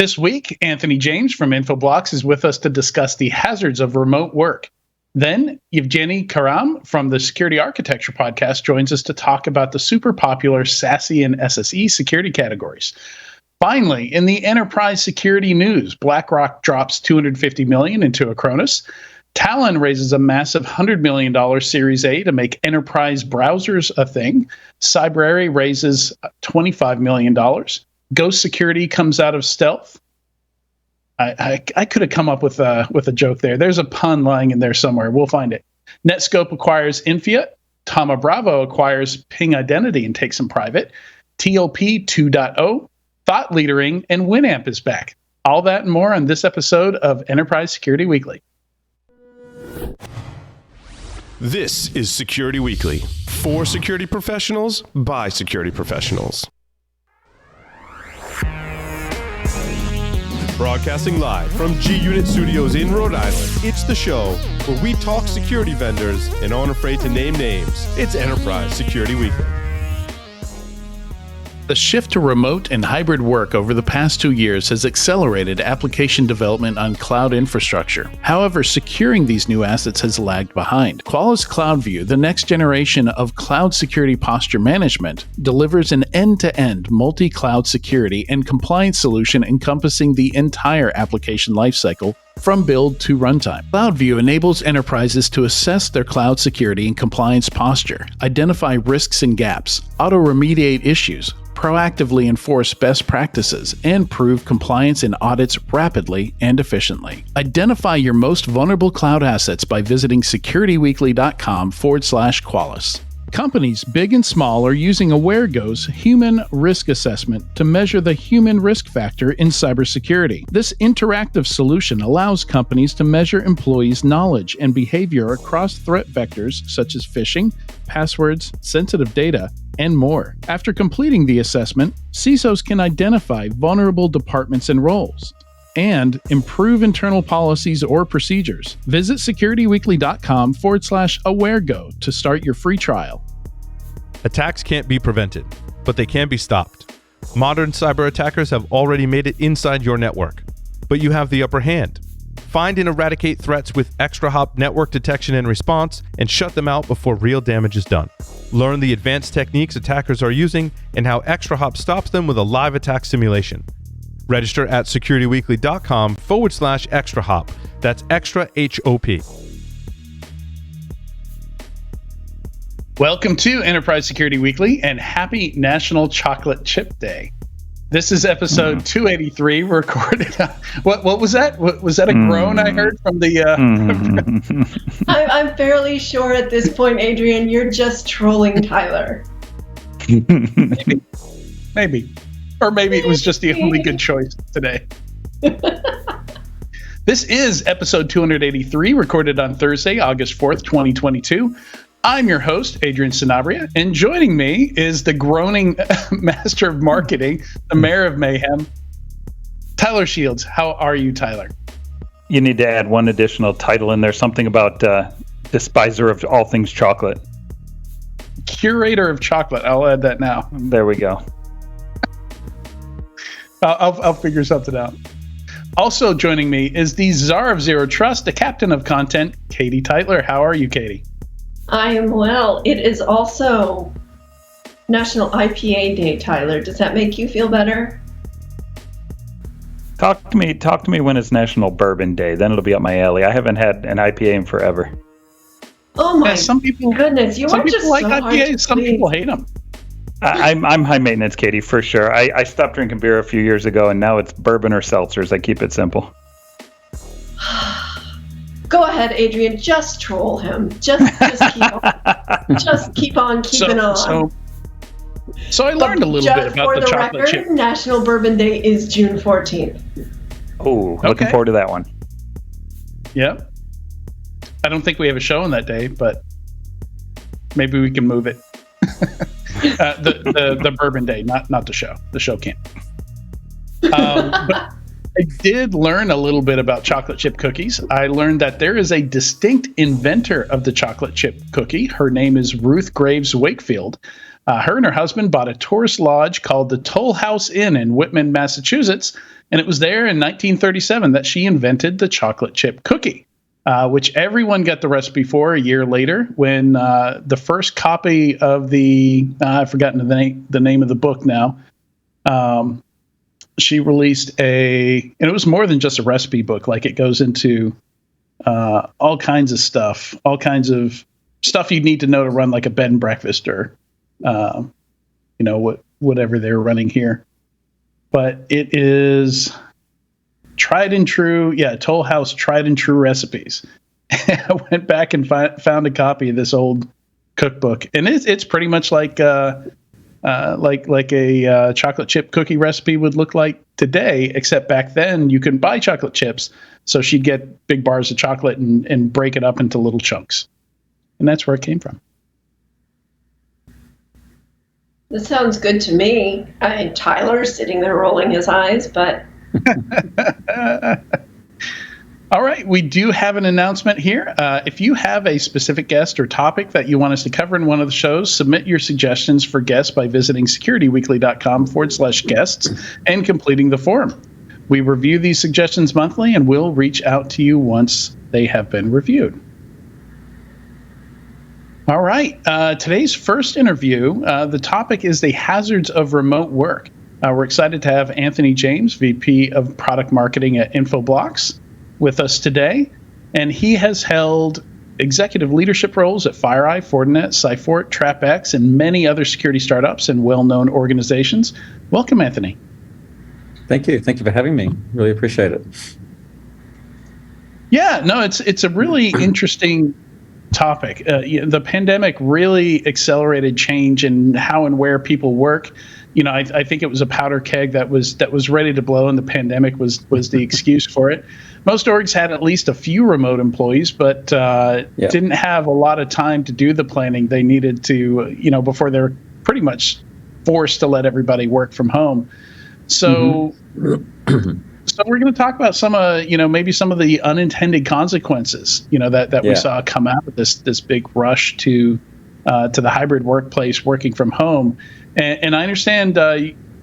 This week, Anthony James from Infoblox is with us to discuss the hazards of remote work. Then, Evgeny Karam from the Security Architecture podcast joins us to talk about the super popular SASE and SSE security categories. Finally, in the enterprise security news, BlackRock drops $250 million into Acronis. Talon raises a massive $100 million Series A to make enterprise browsers a thing. Cybrary raises $25 million. Ghost Security comes out of stealth. I could have come up with a joke there. There's a pun lying in there somewhere. We'll find it. Netscope acquires Infia. Thoma Bravo acquires Ping Identity and takes them private. TLP 2.0, Thought Leadering, and Winamp is back. All that and more on this episode of Enterprise Security Weekly. This is Security Weekly. For security professionals, by security professionals. Broadcasting live from G-Unit Studios in Rhode Island, it's the show where we talk security vendors and aren't afraid to name names. It's Enterprise Security Weekly. The shift to remote and hybrid work over the past 2 years has accelerated application development on cloud infrastructure. However, securing these new assets has lagged behind. Qualys CloudView, the next generation of cloud security posture management, delivers an end-to-end multi-cloud security and compliance solution encompassing the entire application lifecycle from build to runtime. CloudView enables enterprises to assess their cloud security and compliance posture, identify risks and gaps, auto-remediate issues, proactively enforce best practices, and prove compliance in audits rapidly and efficiently. Identify your most vulnerable cloud assets by visiting securityweekly.com/Qualys. Companies big and small are using AwareGo's human risk assessment to measure the human risk factor in cybersecurity. This interactive solution allows companies to measure employees' knowledge and behavior across threat vectors such as phishing, passwords, sensitive data, and more. After completing the assessment, CISOs can identify vulnerable departments and roles and improve internal policies or procedures. Visit securityweekly.com/AwareGo to start your free trial. Attacks can't be prevented, but they can be stopped. Modern cyber attackers have already made it inside your network, but you have the upper hand. Find and eradicate threats with ExtraHop network detection and response, and shut them out before real damage is done. Learn the advanced techniques attackers are using and how ExtraHop stops them with a live attack simulation. Register at securityweekly.com/ExtraHop. That's extra HOP. Welcome to Enterprise Security Weekly and happy National Chocolate Chip Day. This is episode 283, recorded. What was that? Was that a groan I heard from the? I'm fairly sure at this point, Adrian, you're just trolling Tyler. Maybe. Or maybe it was just the only good choice today. This is episode 283, recorded on Thursday, August 4th, 2022. I'm your host, Adrian Sanabria, and joining me is the groaning master of marketing, the mayor of mayhem, Tyler Shields. How are you, Tyler? You need to add one additional title in there, something about despiser of all things chocolate. Curator of chocolate. I'll add that now. There we go. I'll figure something out. Also joining me is the czar of Zero Trust, the captain of content, Katie Tytler. How are you, Katie? I am well. It is also National IPA Day, Tyler. Does that make you feel better? Talk to me when it's National Bourbon Day. Then it'll be up my alley. I haven't had an IPA in forever. Oh my goodness! Some people like IPAs. Some people hate them. I'm high maintenance, Katie, for sure. I stopped drinking beer a few years ago, and now it's bourbon or seltzers. I keep it simple. Go ahead, Adrian. Just troll him. Just keep on. Just keep on keeping on. So I learned a little bit about the chocolate chip. National Bourbon Day is June 14th. Oh, looking forward to that one. Yeah. I don't think we have a show on that day, but maybe we can move it. The Bourbon Day, not the show. The show can't. But I did learn a little bit about chocolate chip cookies. I learned that there is a distinct inventor of the chocolate chip cookie. Her name is Ruth Graves Wakefield. Her and her husband bought a tourist lodge called the Toll House Inn in Whitman, Massachusetts, and it was there in 1937 that she invented the chocolate chip cookie, which everyone got the recipe for a year later when the first copy of I've forgotten the name of the book now. She released and it was more than just a recipe book. Like, it goes into all kinds of stuff you need to know to run like a bed and breakfast or, whatever they're running here. But it is tried and true. Yeah. Toll House tried and true recipes. I went back and found a copy of this old cookbook, and it's pretty much like a chocolate chip cookie recipe would look like today, except back then you couldn't buy chocolate chips. So she'd get big bars of chocolate and break it up into little chunks. And that's where it came from. This sounds good to me. Tyler's sitting there rolling his eyes, but... All right, we do have an announcement here. If you have a specific guest or topic that you want us to cover in one of the shows, submit your suggestions for guests by visiting securityweekly.com/guests and completing the form. We review these suggestions monthly, and we'll reach out to you once they have been reviewed. All right, today's first interview, the topic is the hazards of remote work. We're excited to have Anthony James, VP of Product Marketing at Infoblox, with us today. And he has held executive leadership roles at FireEye, Fortinet, Cyfort, TrapX, and many other security startups and well-known organizations. Welcome, Anthony. Thank you. Thank you for having me. Really appreciate it. Yeah, no, it's a really interesting topic. The pandemic really accelerated change in how and where people work. I think it was a powder keg that was ready to blow, and the pandemic was the excuse for it. Most orgs had at least a few remote employees, but didn't have a lot of time to do the planning they needed to, before they're pretty much forced to let everybody work from home. So, so we're going to talk about some maybe some of the unintended consequences, that we saw come out of this big rush to the hybrid workplace, working from home. And I understand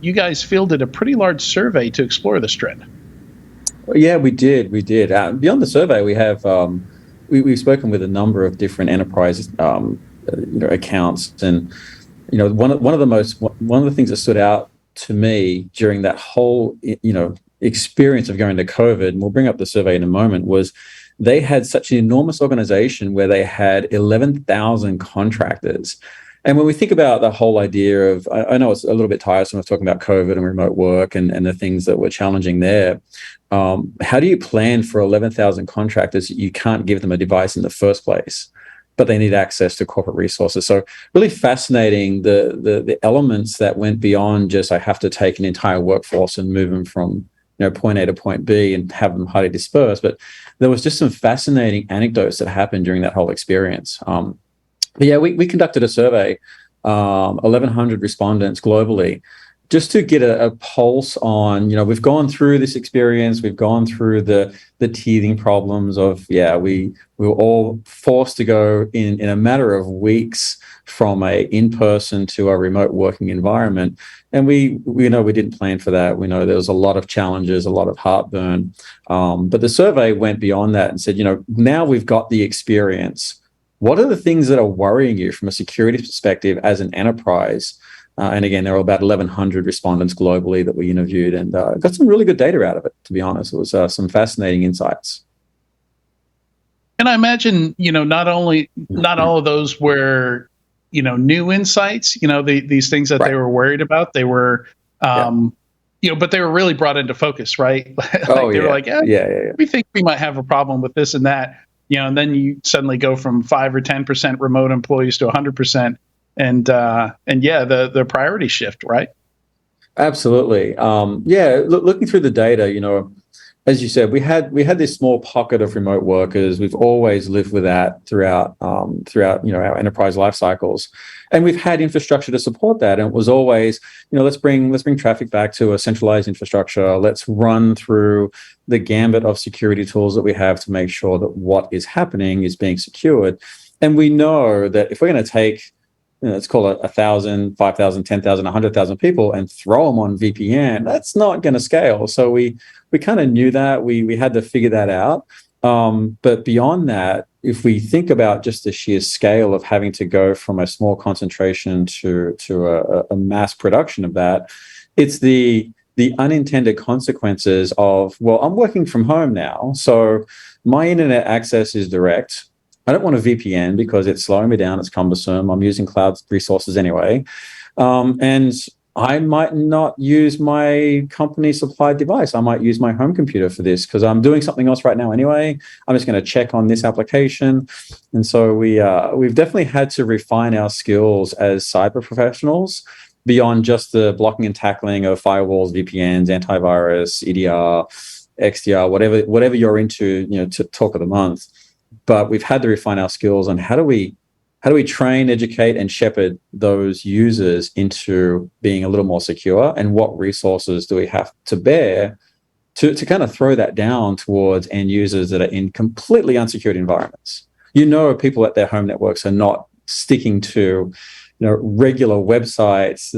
you guys fielded a pretty large survey to explore this trend. Yeah, we did. Beyond the survey, we have we've spoken with a number of different enterprise accounts, and one of the things that stood out to me during that whole experience of going to COVID, and we'll bring up the survey in a moment, was they had such an enormous organization where they had 11,000 contractors. And when we think about the whole idea of, I know it's a little bit tiresome of talking about COVID and remote work and the things that were challenging there. How do you plan for 11,000 contractors? You can't give them a device in the first place, but they need access to corporate resources. So really fascinating, the elements that went beyond just, I have to take an entire workforce and move them from point A to point B and have them highly dispersed. But there was just some fascinating anecdotes that happened during that whole experience. But yeah, we conducted a survey, 1,100 respondents globally, just to get a pulse on, we've gone through this experience, we've gone through the teething problems of, we were all forced to go in a matter of weeks from a in-person to a remote working environment. And we know we didn't plan for that. We know there was a lot of challenges, a lot of heartburn. But the survey went beyond that and said, now we've got the experience. What are the things that are worrying you from a security perspective as an enterprise? And again, there were about 1,100 respondents globally that we interviewed, and got some really good data out of it, to be honest. It was some fascinating insights. And I imagine, not all of those were, new insights, these things that they were worried about. They were, but they were really brought into focus, right? They were like, we think we might have a problem with this and that. And then you suddenly go from 5 or 10% remote employees to 100%, and the priorities shift, right? Absolutely. Looking through the data, as you said, we had this small pocket of remote workers. We've always lived with that throughout our enterprise life cycles, and we've had infrastructure to support that. And it was always, let's bring traffic back to a centralized infrastructure. Let's run through the gambit of security tools that we have to make sure that what is happening is being secured. And we know that if we're going to take let's call it 1,000, 5,000, 10,000, 100,000 people and throw them on VPN, that's not going to scale. So we kind of knew that. We had to figure that out. But beyond that, if we think about just the sheer scale of having to go from a small concentration to a mass production of that, it's the unintended consequences of, well, I'm working from home now, so my internet access is direct. I don't want a VPN because it's slowing me down, it's cumbersome, I'm using cloud resources anyway. And I might not use my company supplied device. I might use my home computer for this because I'm doing something else right now anyway. I'm just going to check on this application. And so we've definitely had to refine our skills as cyber professionals beyond just the blocking and tackling of firewalls, VPNs, antivirus, EDR, XDR, whatever you're into, to talk of the month. But we've had to refine our skills on how do we train, educate, and shepherd those users into being a little more secure, and what resources do we have to bear to kind of throw that down towards end users that are in completely unsecured environments. People at their home networks are not sticking to regular websites.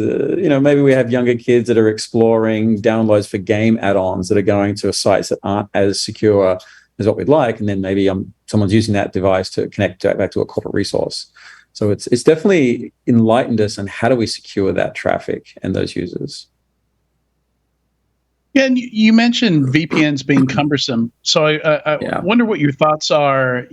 Maybe we have younger kids that are exploring downloads for game add-ons that are going to sites that aren't as secure as what we'd like, and then maybe someone's using that device to connect back to a corporate resource. So it's definitely enlightened us on how do we secure that traffic and those users. Yeah, and you mentioned VPNs being cumbersome. So I wonder what your thoughts are.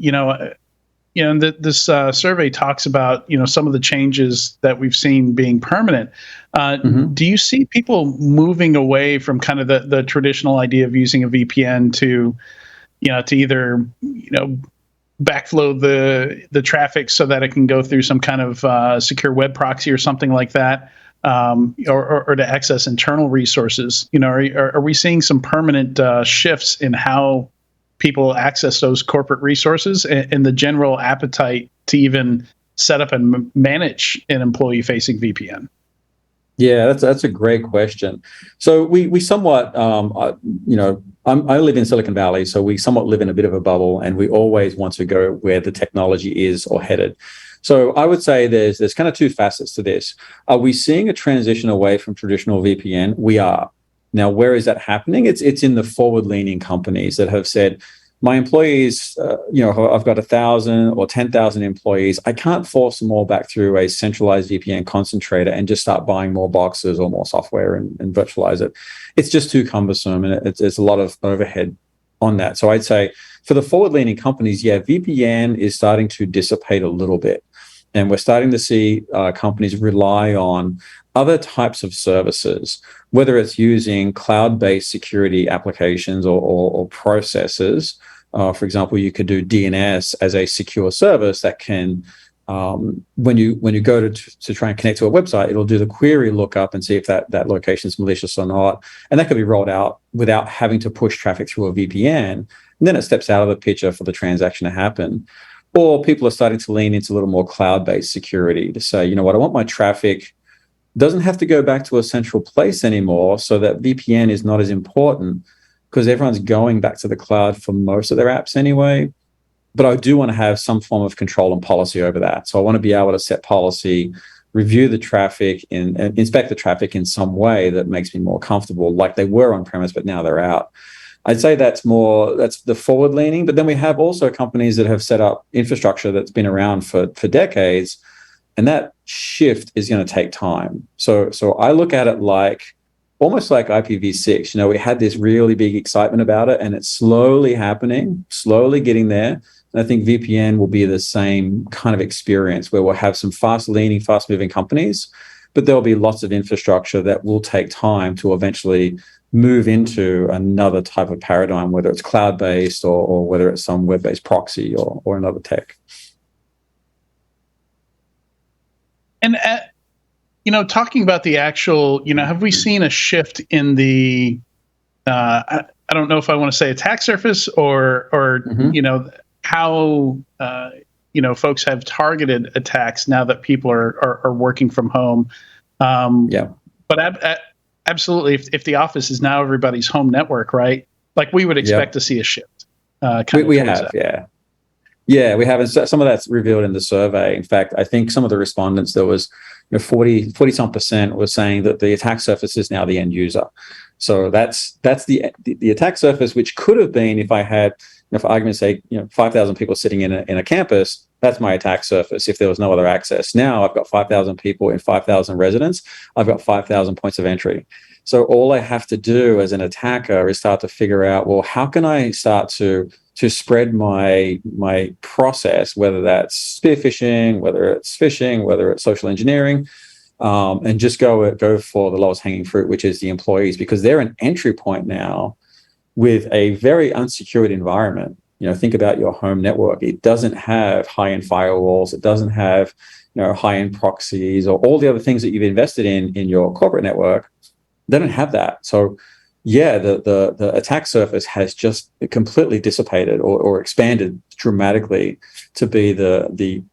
This survey talks about some of the changes that we've seen being permanent. Do you see people moving away from kind of the traditional idea of using a VPN to either backflow the traffic so that it can go through some kind of secure web proxy or something like that, or to access internal resources? Are we seeing some permanent shifts in how people access those corporate resources and the general appetite to even set up and manage an employee-facing VPN? Yeah, that's a great question. So we somewhat, I live in Silicon Valley, so we somewhat live in a bit of a bubble, and we always want to go where the technology is or headed. So I would say there's kind of two facets to this. Are we seeing a transition away from traditional VPN? We are. Now, where is that happening? It's in the forward-leaning companies that have said, my employees, I've got 1,000 or 10,000 employees. I can't force them all back through a centralized VPN concentrator and just start buying more boxes or more software and virtualize it. It's just too cumbersome, and it's a lot of overhead on that. So I'd say for the forward-leaning companies, VPN is starting to dissipate a little bit. And we're starting to see companies rely on other types of services, whether it's using cloud-based security applications or processes. For example, you could do DNS as a secure service that can, when you go to try and connect to a website, it'll do the query lookup and see if that location is malicious or not. And that could be rolled out without having to push traffic through a VPN. And then it steps out of the picture for the transaction to happen. Or people are starting to lean into a little more cloud-based security to say, I want my traffic doesn't have to go back to a central place anymore, so that VPN is not as important because everyone's going back to the cloud for most of their apps anyway. But I do want to have some form of control and policy over that. So I want to be able to set policy, review the traffic, and inspect the traffic in some way that makes me more comfortable, like they were on premise, but now they're out. I'd say that's the forward leaning. But then we have also companies that have set up infrastructure that's been around for decades, and that shift is going to take time. So I look at it almost like IPv6. We had this really big excitement about it, and it's slowly happening, slowly getting there. And I think VPN will be the same kind of experience where we'll have some fast-leaning, fast-moving companies, but there'll be lots of infrastructure that will take time to eventually move into another type of paradigm, whether it's cloud-based or whether it's some web-based proxy or another tech. And, talking about the actual, have we seen a shift in the, I don't know if I want to say attack surface or how, folks have targeted attacks now that people are working from home. But absolutely, if the office is now everybody's home network, right? Like we would expect to see a shift. We have, yeah. Yeah, we have. Some of that's revealed in the survey. In fact, I think some of the respondents, there was 40-some% was saying that the attack surface is now the end user. So that's the attack surface, which could have been, if I had, for argument's sake, 5,000 people sitting in a campus, that's my attack surface if there was no other access. Now I've got 5,000 people in 5,000 residents. I've got 5,000 points of entry. So all I have to do as an attacker is start to figure out, well, how can I start to spread my process, whether that's spear phishing, whether it's phishing, whether it's social engineering, and just go for the lowest hanging fruit, which is the employees, because they're an entry point now with a very unsecured environment. Think about your home network. It doesn't have high-end firewalls. It doesn't have high-end proxies or all the other things that you've invested in your corporate network. They don't have that. So yeah, the attack surface has just completely dissipated or expanded dramatically to be the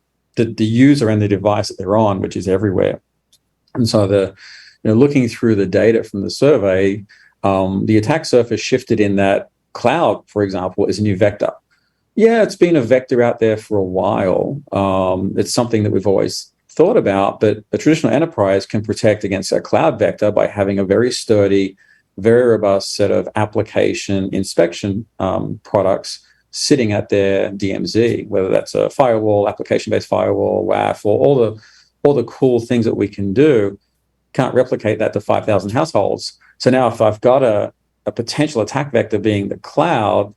user and the device that they're on, which is everywhere. And so looking through the data from the survey, the attack surface shifted in that cloud, for example, is a new vector. Yeah, it's been a vector out there for a while. It's something that we've always thought about, but a traditional enterprise can protect against a cloud vector by having a very sturdy, very robust set of application inspection products sitting at their DMZ, whether that's a firewall, application-based firewall, WAF, or all the cool things that we can do. Can't replicate that to 5,000 households. So now if I've got a potential attack vector being the cloud,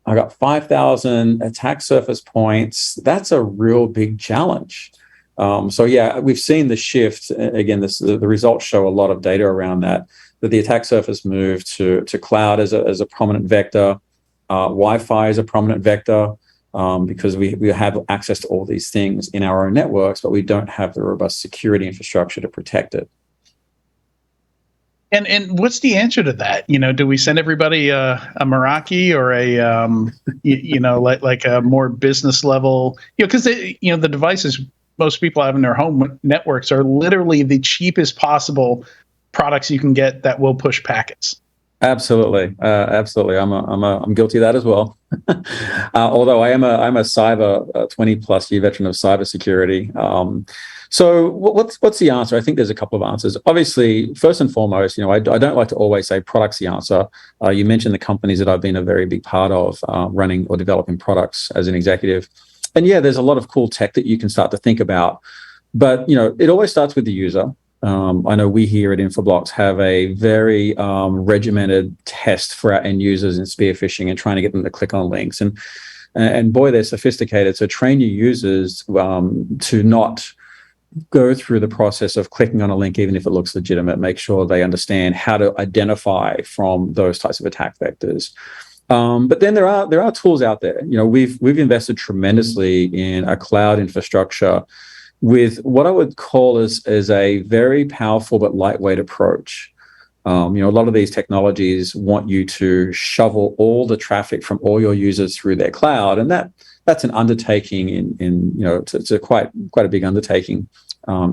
I got 5,000 attack surface points. That's a real big challenge. So yeah, we've seen the shift. Again, the results show a lot of data around that the attack surface moved to cloud as a prominent vector. Wi-Fi is a prominent vector because we have access to all these things in our own networks, but we don't have the robust security infrastructure to protect it. And what's the answer to that? Do we send everybody a Meraki or a like a more business level? Because the devices most people have in their home networks are literally the cheapest possible products you can get that will push packets. Absolutely. I'm guilty of that as well. Although I'm a cyber 20+ year veteran of cybersecurity. So what's the answer? I think there's a couple of answers. Obviously, first and foremost, I don't like to always say product's the answer. You mentioned the companies that I've been a very big part of running or developing products as an executive. And yeah, there's a lot of cool tech that you can start to think about. But, it always starts with the user. I know we here at Infoblox have a very regimented test for our end users in spear phishing and trying to get them to click on links. And boy, they're sophisticated. So train your users to not go through the process of clicking on a link, even if it looks legitimate. Make sure they understand how to identify from those types of attack vectors. But then there are tools out there. We've invested tremendously in a cloud infrastructure with what I would call as a very powerful but lightweight approach. A lot of these technologies want you to shovel all the traffic from all your users through their cloud, and that's an undertaking it's a quite a big undertaking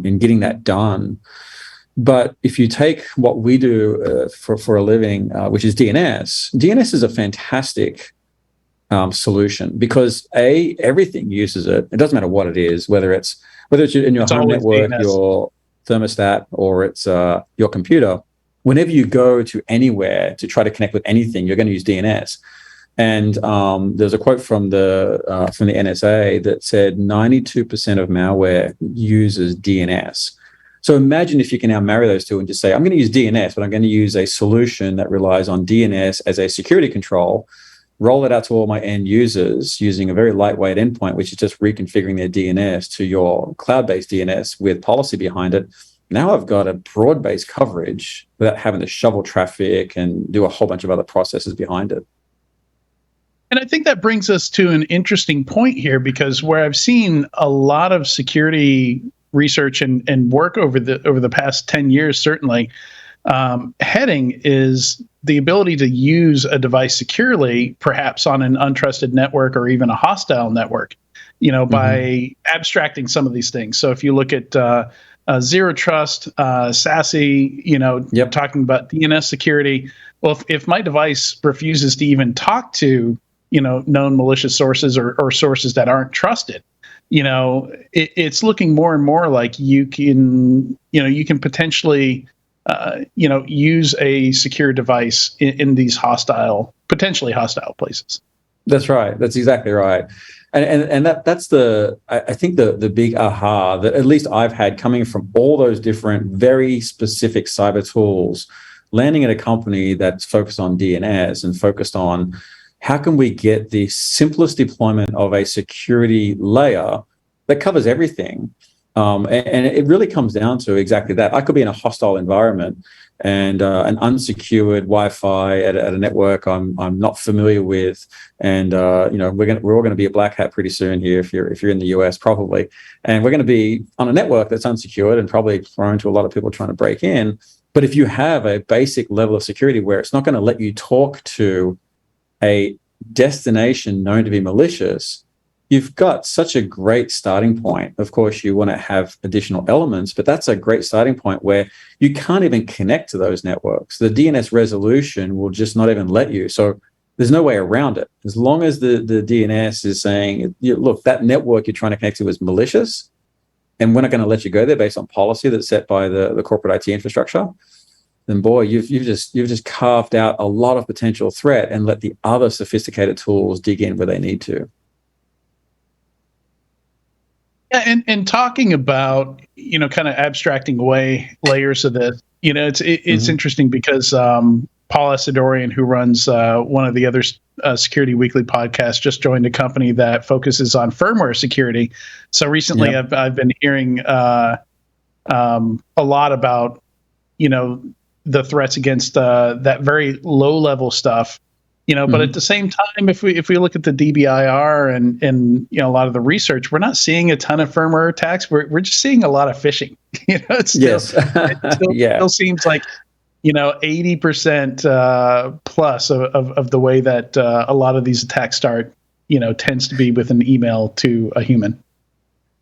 in getting that done. But if you take what we do for a living, which is DNS is a fantastic solution because everything uses it. It doesn't matter what it is, whether it's in your home network, DNS. Your thermostat, or it's your computer. Whenever you go to anywhere to try to connect with anything, you're going to use DNS. And there's a quote from the NSA that said 92% of malware uses DNS. So imagine if you can now marry those two and just say, I'm going to use DNS, but I'm going to use a solution that relies on DNS as a security control, roll it out to all my end users using a very lightweight endpoint, which is just reconfiguring their DNS to your cloud-based DNS with policy behind it. Now I've got a broad-based coverage without having to shovel traffic and do a whole bunch of other processes behind it. And I think that brings us to an interesting point here, because where I've seen a lot of security research and work over the past 10 years, certainly, heading is the ability to use a device securely, perhaps on an untrusted network or even a hostile network, by abstracting some of these things. So if you look at Zero Trust, SASE, talking about DNS security, well, if my device refuses to even talk to known malicious sources or sources that aren't trusted. It's looking more and more like you can potentially use a secure device in these potentially hostile places. That's right. That's exactly right. And that's I think the big aha that at least I've had coming from all those different very specific cyber tools, landing at a company that's focused on DNS and focused on how can we get the simplest deployment of a security layer that covers everything. And it really comes down to exactly that. I could be in a hostile environment and an unsecured Wi-Fi at a network I'm not familiar with, and we're all going to be a black hat pretty soon here if you're in the US probably, and we're going to be on a network that's unsecured and probably prone to a lot of people trying to break in. But if you have a basic level of security where it's not going to let you talk to a destination known to be malicious, you've got such a great starting point. Of course, you want to have additional elements, but that's a great starting point where you can't even connect to those networks. The DNS resolution will just not even let you. So there's no way around it. As long as the DNS is saying, look, that network you're trying to connect to is malicious, and we're not going to let you go there based on policy that's set by the corporate IT infrastructure, then boy, you've just carved out a lot of potential threat and let the other sophisticated tools dig in where they need to. Yeah, and talking about kind of abstracting away layers of this, it's interesting because Paul Asadorian, who runs one of the other Security Weekly podcasts, just joined a company that focuses on firmware security. So recently, I've been hearing a lot about the threats against that very low level stuff. But at the same time, if we look at the DBIR and a lot of the research, we're not seeing a ton of firmware attacks. We're just seeing a lot of phishing. It still seems like 80% plus of the way that a lot of these attacks start, tends to be with an email to a human.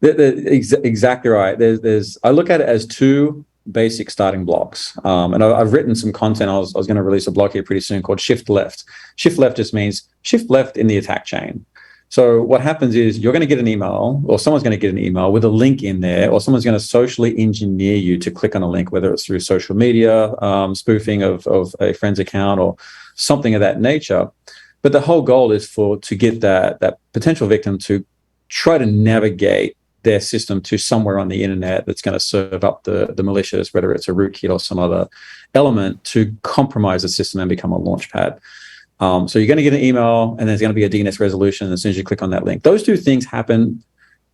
Exactly right. I look at it as two basic starting blocks. And I've written some content. I was going to release a blog here pretty soon called Shift Left. Shift Left just means shift left in the attack chain. So what happens is you're going to get an email, or someone's going to get an email with a link in there, or someone's going to socially engineer you to click on a link, whether it's through social media, spoofing of a friend's account or something of that nature. But the whole goal is to get that potential victim to try to navigate their system to somewhere on the internet that's going to serve up the malicious, whether it's a rootkit or some other element, to compromise the system and become a launch pad. So you're going to get an email, and there's going to be a DNS resolution as soon as you click on that link. Those two things happen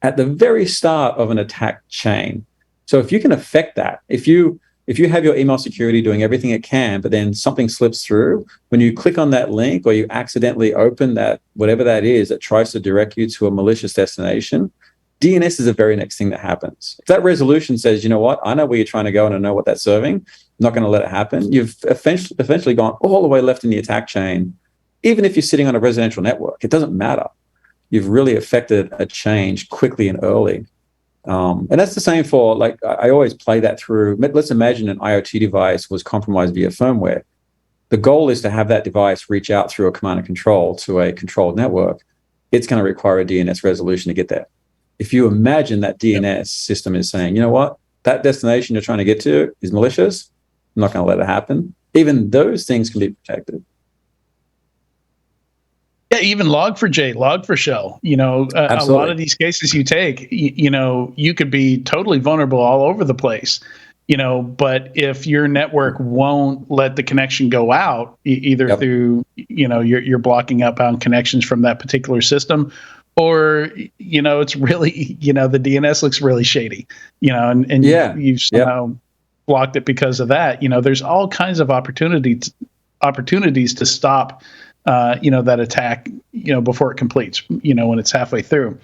at the very start of an attack chain. So if you can affect that, if you have your email security doing everything it can, but then something slips through, when you click on that link or you accidentally open that, whatever that is, that tries to direct you to a malicious destination, DNS is the very next thing that happens. If that resolution says, you know what, I know where you're trying to go and I know what that's serving, I'm not going to let it happen, you've eventually gone all the way left in the attack chain. Even if you're sitting on a residential network, it doesn't matter. You've really affected a change quickly and early. And that's the same for, like, I always play that through. Let's imagine an IoT device was compromised via firmware. The goal is to have that device reach out through a command and control to a controlled network. It's going to require a DNS resolution to get there. If you imagine that DNS system is saying, you know what, that destination you're trying to get to is malicious, I'm not going to let it happen. Even those things can be protected. Yeah, even Log4j, Log4Shell, a lot of these cases you take, you could be totally vulnerable all over the place, but if your network won't let the connection go out, either through, you're blocking outbound connections from that particular system, or, it's really, the DNS looks really shady, and you've somehow blocked it because of that. There's all kinds of opportunities to stop that attack, before it completes, when it's halfway through.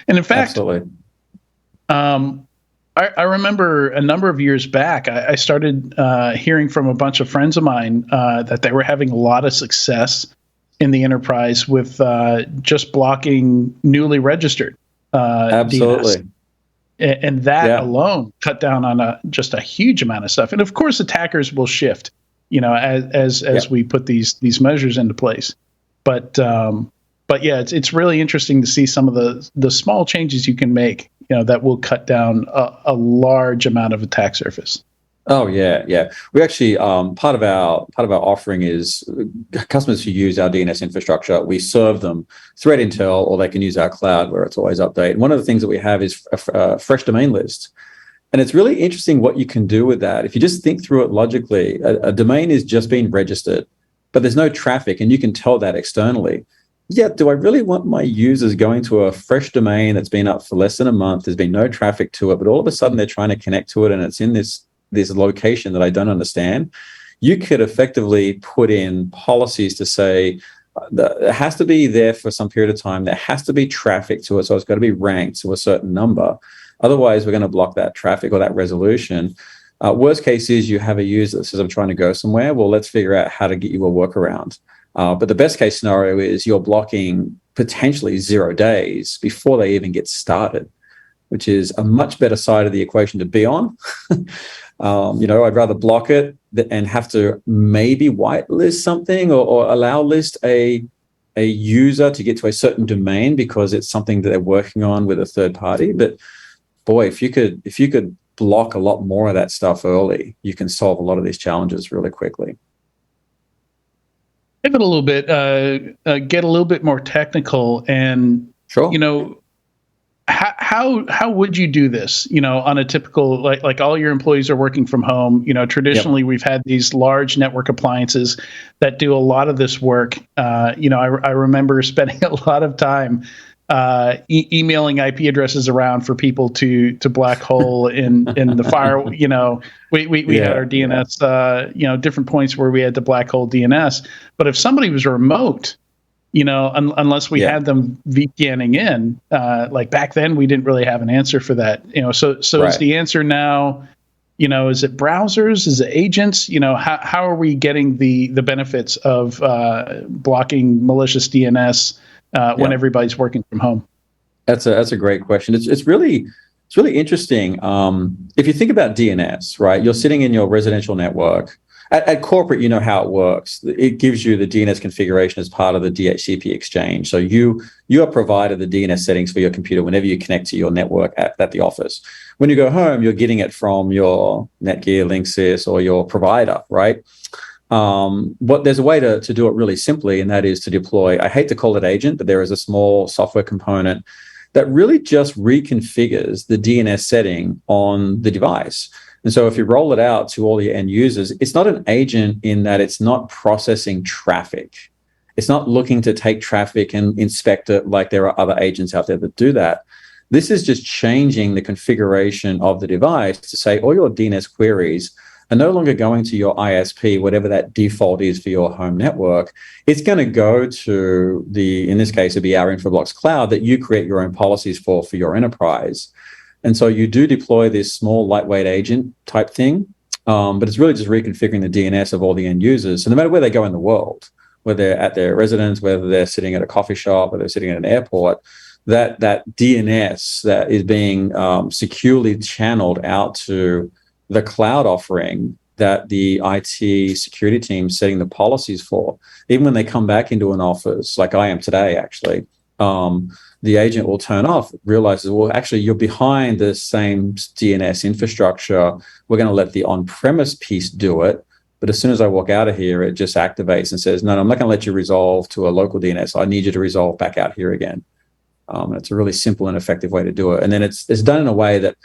And in fact, absolutely. I remember a number of years back, I started hearing from a bunch of friends of mine that they were having a lot of success in the enterprise with just blocking newly registered absolutely. DNS. And that alone cut down on just a huge amount of stuff. And of course, attackers will shift, as we put these measures into place. But but yeah, it's really interesting to see some of the small changes you can make, that will cut down a large amount of attack surface. Oh yeah. We actually part of our offering is customers who use our DNS infrastructure. We serve them threat intel, or they can use our cloud where it's always updated. One of the things that we have is a fresh domain list, and it's really interesting what you can do with that. If you just think through it logically, a domain is just being registered, but there's no traffic, and you can tell that externally. Yeah, do I really want my users going to a fresh domain that's been up for less than a month? There's been no traffic to it, but all of a sudden they're trying to connect to it, and it's in this location that I don't understand. You could effectively put in policies to say that it has to be there for some period of time. There has to be traffic to it, so it's got to be ranked to a certain number. Otherwise, we're going to block that traffic or that resolution. Worst case is you have a user that says, I'm trying to go somewhere. Well, let's figure out how to get you a workaround. But the best case scenario is you're blocking potentially 0 days before they even get started, which is a much better side of the equation to be on. I'd rather block it and have to maybe whitelist something or allow list a user to get to a certain domain because it's something that they're working on with a third party. But boy, if you could block a lot more of that stuff early, you can solve a lot of these challenges really quickly. Pivot a little bit, get a little bit more technical, and sure. How would you do this? On a typical, like all your employees are working from home. Traditionally we've had these large network appliances that do a lot of this work. I remember spending a lot of time emailing IP addresses around for people to black hole in the fire. We had our DNS, different points where we had to black hole DNS. But if somebody was remote, unless we had them VPNing in, like back then, we didn't really have an answer for that. So right. Is the answer now, is it browsers? Is it agents? How are we getting the benefits of blocking malicious DNS when everybody's working from home? That's a great question. It's really interesting. If you think about DNS, right? You're sitting in your residential network. At corporate, you know how it works. It gives you the DNS configuration as part of the DHCP exchange. So you are provided the DNS settings for your computer whenever you connect to your network at the office. When you go home, you're getting it from your Netgear, Linksys, or your provider, right? There's a way to do it really simply, and that is to deploy, I hate to call it agent, but there is a small software component that really just reconfigures the DNS setting on the device. And so if you roll it out to all your end users, it's not an agent in that it's not processing traffic. It's not looking to take traffic and inspect it like there are other agents out there that do that. This is just changing the configuration of the device to say all your DNS queries are no longer going to your ISP, whatever that default is for your home network. It's going to go to in this case, it'd be our Infoblox cloud that you create your own policies for your enterprise. And so you do deploy this small lightweight agent type thing, but it's really just reconfiguring the DNS of all the end users. So no matter where they go in the world, whether they're at their residence, whether they're sitting at a coffee shop, whether they're sitting at an airport, that DNS that is being securely channeled out to the cloud offering that the IT security team is setting the policies for, even when they come back into an office, like I am today, actually, the agent will turn off, realizes, well, actually, you're behind the same DNS infrastructure. We're going to let the on-premise piece do it. But as soon as I walk out of here, it just activates and says, no, I'm not going to let you resolve to a local DNS. I need you to resolve back out here again. It's a really simple and effective way to do it. And then it's done in a way that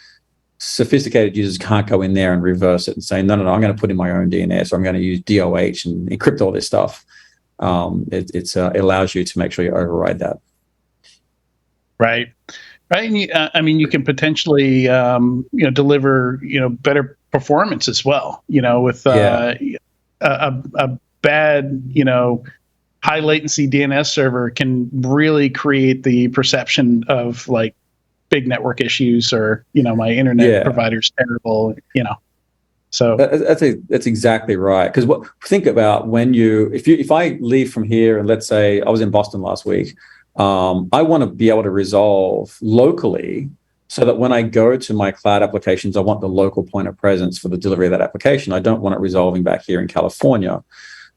sophisticated users can't go in there and reverse it and say, no, I'm going to put in my own DNS, or I'm going to use DOH and encrypt all this stuff. It allows you to make sure you override that. Right. And you can potentially, deliver, better performance as well, with a bad, high latency DNS server can really create the perception of like big network issues, or, my internet provider's terrible, So that's exactly right. Because think about if I leave from here, and let's say I was in Boston last week, I want to be able to resolve locally so that when I go to my cloud applications, I want the local point of presence for the delivery of that application. I don't want it resolving back here in California.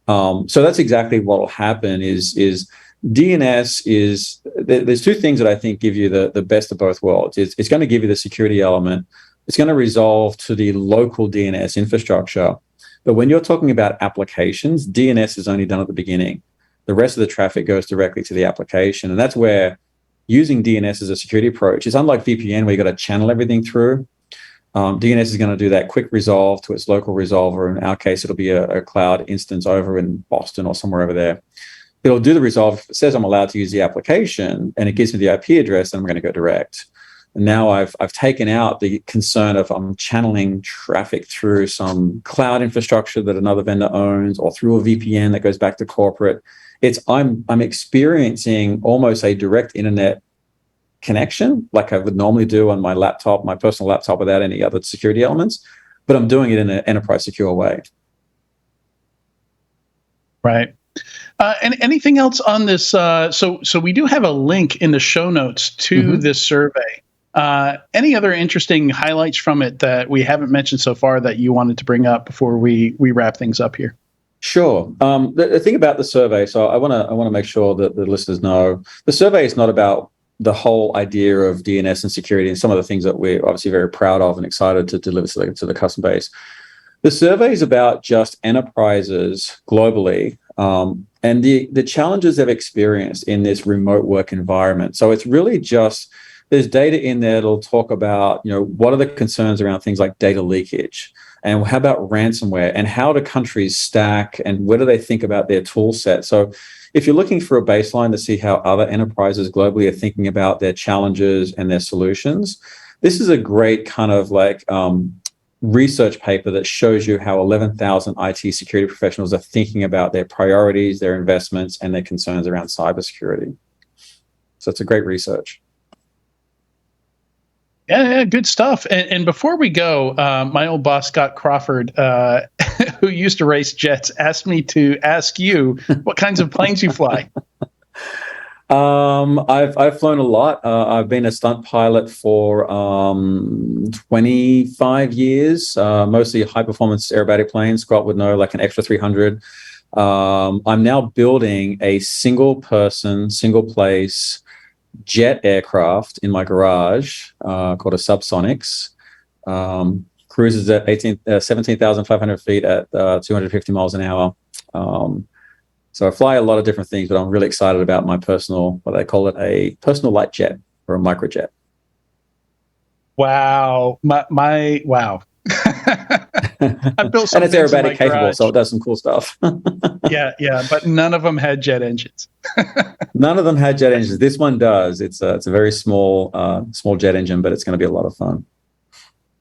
So that's exactly what will happen is DNS is, there's two things that I think give you the best of both worlds. It's going to give you the security element. It's going to resolve to the local DNS infrastructure. But when you're talking about applications, DNS is only done at the beginning. The rest of the traffic goes directly to the application. And that's where using DNS as a security approach is unlike VPN, where you got to channel everything through. DNS is going to do that quick resolve to its local resolver. In our case, it'll be a cloud instance over in Boston or somewhere over there. It'll do the resolve. If it says I'm allowed to use the application and it gives me the IP address, then I'm going to go direct. And now I've taken out the concern of I'm channeling traffic through some cloud infrastructure that another vendor owns or through a VPN that goes back to corporate. I'm experiencing almost a direct internet connection like I would normally do on my laptop, my personal laptop, without any other security elements, but I'm doing it in an enterprise secure way. Right. And anything else on this? So we do have a link in the show notes to this survey. Any other interesting highlights from it that we haven't mentioned so far that you wanted to bring up before we wrap things up here? Sure. The thing about the survey, so I want to make sure that the listeners know, the survey is not about the whole idea of DNS and security and some of the things that we're obviously very proud of and excited to deliver to the customer base. The survey is about just enterprises globally and the challenges they've experienced in this remote work environment. So it's really just, there's data in there that'll talk about, what are the concerns around things like data leakage, and how about ransomware, and how do countries stack, and what do they think about their tool set. So if you're looking for a baseline to see how other enterprises globally are thinking about their challenges and their solutions, this is a great kind of like research paper that shows you how 11,000 IT security professionals are thinking about their priorities, their investments, and their concerns around cybersecurity. So it's a great research. Yeah, good stuff. And before we go, my old boss, Scott Crawford, who used to race jets, asked me to ask you what kinds of planes you fly. I've flown a lot. I've been a stunt pilot for 25 years, mostly high performance aerobatic planes. Scott would know, like an extra 300. I'm now building a single person, single place jet aircraft in my garage called a Subsonics. Cruises at 17,500 feet at 250 miles an hour. So I fly a lot of different things, but I'm really excited about my personal, what they call it, a personal light jet or a microjet. Wow. Wow. I built some, and it's aerobatic capable, so it does some cool stuff. Yeah, but none of them had jet engines. None of them had jet engines. This one does. It's a very small jet engine, but it's going to be a lot of fun.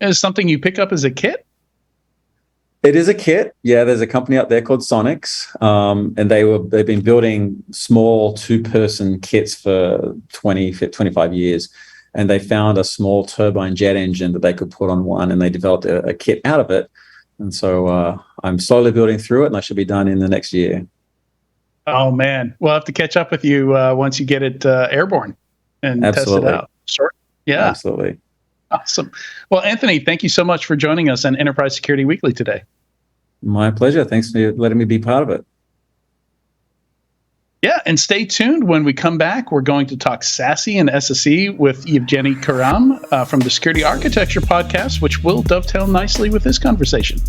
Is something you pick up as a kit? It is a kit. Yeah, there's a company out there called Sonics, and they've been building small two-person kits for 25 years. And they found a small turbine jet engine that they could put on one, and they developed a kit out of it. And so I'm slowly building through it, and I should be done in the next year. Oh, man. We'll have to catch up with you once you get it airborne and Absolutely. Test it out. Sure. Yeah. Absolutely. Awesome. Well, Anthony, thank you so much for joining us on Enterprise Security Weekly today. My pleasure. Thanks for letting me be part of it. Yeah, and stay tuned. When we come back, we're going to talk SASE and SSE with Evgeny Karam from the Security Architecture podcast, which will dovetail nicely with this conversation.